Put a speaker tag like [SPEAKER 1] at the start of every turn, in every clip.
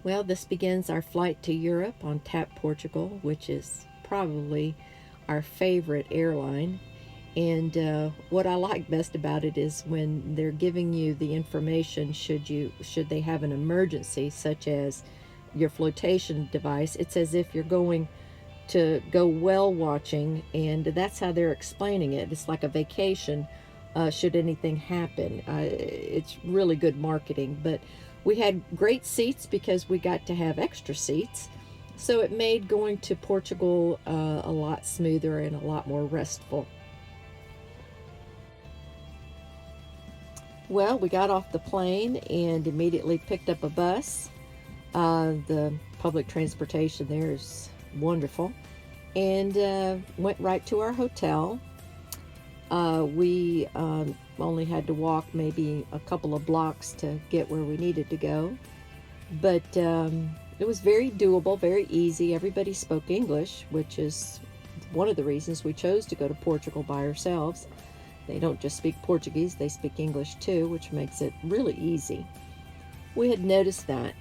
[SPEAKER 1] Well, this begins our flight to Europe on TAP Portugal, which is probably our favorite airline. And what I like best about it is when they're giving you the information should they have an emergency, such as your flotation device. It's as if you're going to go whale watching, and that's how they're explaining it. It's like a vacation. Should anything happen, it's really good marketing. But we had great seats because we got to have extra seats, so it made going to Portugal a lot smoother and a lot more restful. Well, we got off the plane and immediately picked up a bus. The public transportation there is wonderful, and went right to our hotel. We only had to walk maybe a couple of blocks to get where we needed to go, but it was very doable, very easy. Everybody spoke English, which is one of the reasons we chose to go to Portugal by ourselves. They don't just speak Portuguese, they speak English too, which makes it really easy. We had noticed that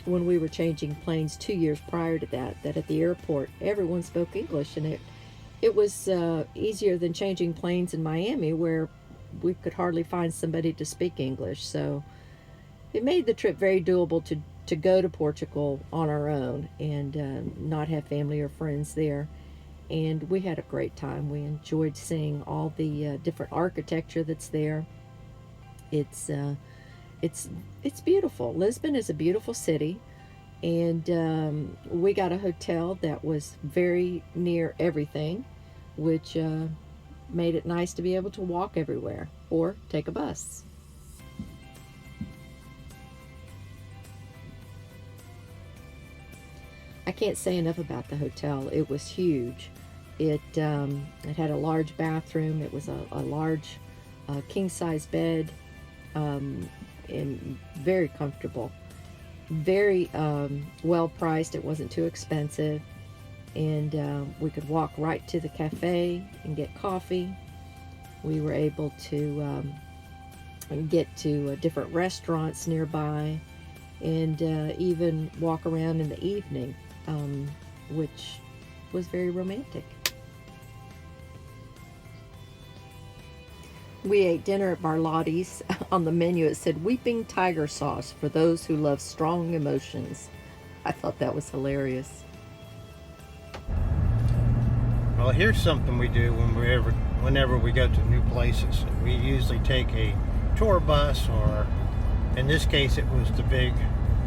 [SPEAKER 1] when we were changing planes 2 years prior to that at the airport everyone spoke English, and it was easier than changing planes in Miami, where we could hardly find somebody to speak English. So it made the trip very doable to go to Portugal on our own and not have family or friends there. And we had a great time. We enjoyed seeing all the different architecture that's there. It's beautiful. Lisbon is a beautiful city, and we got a hotel that was very near everything, which made it nice to be able to walk everywhere or take a bus. I can't say enough about the hotel. It was huge. It had a large bathroom. It was a large king-size bed, and very comfortable. Very well priced. It wasn't too expensive, and we could walk right to the cafe and get coffee. We were able to get to different restaurants nearby, and even walk around in the evening, which was very romantic. We ate dinner at Barlotti's. On the menu it said "Weeping Tiger Sauce for those who love strong emotions." I thought that was hilarious.
[SPEAKER 2] Well, here's something we do whenever we go to new places. We usually take a tour bus, or in this case it was the big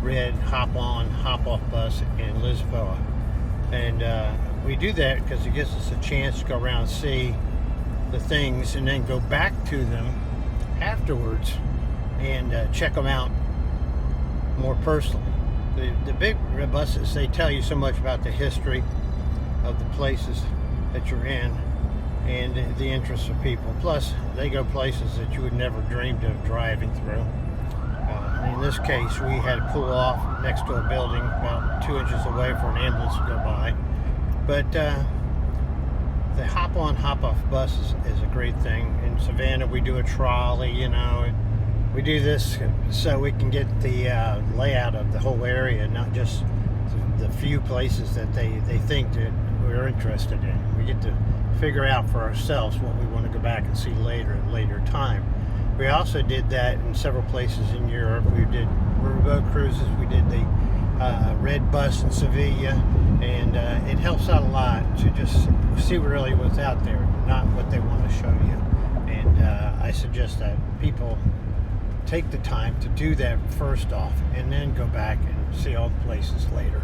[SPEAKER 2] red hop-on, hop-off bus in Lisbon. And we do that because it gives us a chance to go around and see the things and then go back to them afterwards and check them out more personally. The big red buses, they tell you so much about the history of the places that you're in and the interests of people. Plus, they go places that you would never dreamed of driving through. In this case, we had to pull off next to a building about 2 inches away for an ambulance to go by. But the hop-on, hop-off bus is a great thing. In Savannah, we do a trolley, we do this so we can get the layout of the whole area, not just the few places that they think that we're interested in. We get to figure out for ourselves what we want to go back and see later at a later time. We also did that in several places in Europe. We did riverboat cruises. We did the red bus in Sevilla, and it helps out a lot to just see really what's out there, not what they want to show you. And I suggest that people take the time to do that first off, and then go back and see all the places later.